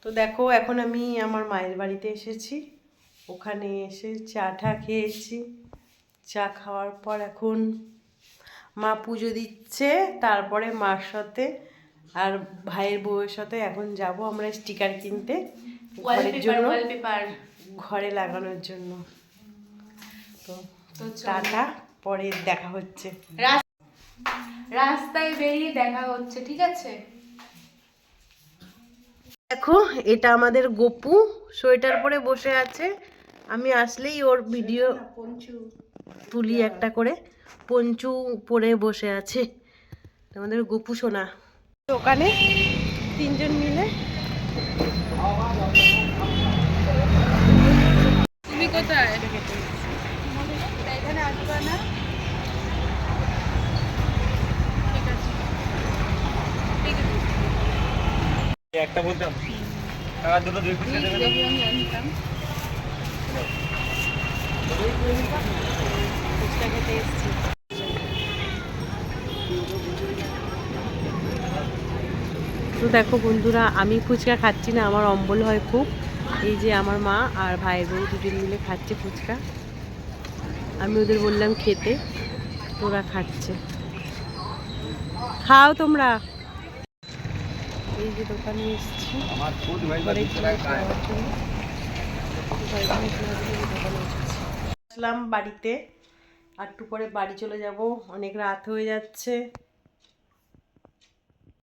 তো দেখো এখন আমি আমার মায়ের বাড়িতে এসেছি, ওখানে এসে চা টা খেয়েছি। চা খাওয়ার পর এখন মা পুজো দিচ্ছে, তারপরে মার সাথে আর ভাইয়ের বউয়ের সাথে এখন যাব আমরা স্টিকার কিনতে ঘরের জন্য, ঘরে লাগানোর জন্য। তো টাটা, পরে দেখা হচ্ছে, রাস্তায় বেরিয়ে দেখা হচ্ছে, ঠিক আছে? দেখো এটা আমাদের গপু সোয়েটার পরে বসে আছে, আমি আসলেই ওর ভিডিও তুলি একটা করে। পঞ্চু পরে বসে আছে আমাদের গপু সোনা। দোকানে তিনজন মিলে। তুমি কোথায়? এখানে আসবে না? ঠিক আছে, ঠিক আছে। একটা বলতাম টাকা দুটো দুই পিস দেবে না? ফুচকা খেতে এসেছি। তো দেখো বন্ধুরা, আমি ফুচকা খাচ্ছি না, আমার অম্বল হয় খুব। এই যে আমার মা আর ভাইয়ের বউ দুজন মিলে খাচ্ছে ফুচকা, আমি ওদের বললাম খেতে, তোরা খাচ্ছে। খাও তোমরা। এই যে দোকানে এসেছি আসলাম বাড়িতে, আর একটু পরে বাড়ি চলে যাব, অনেক রাত হয়ে যাচ্ছে।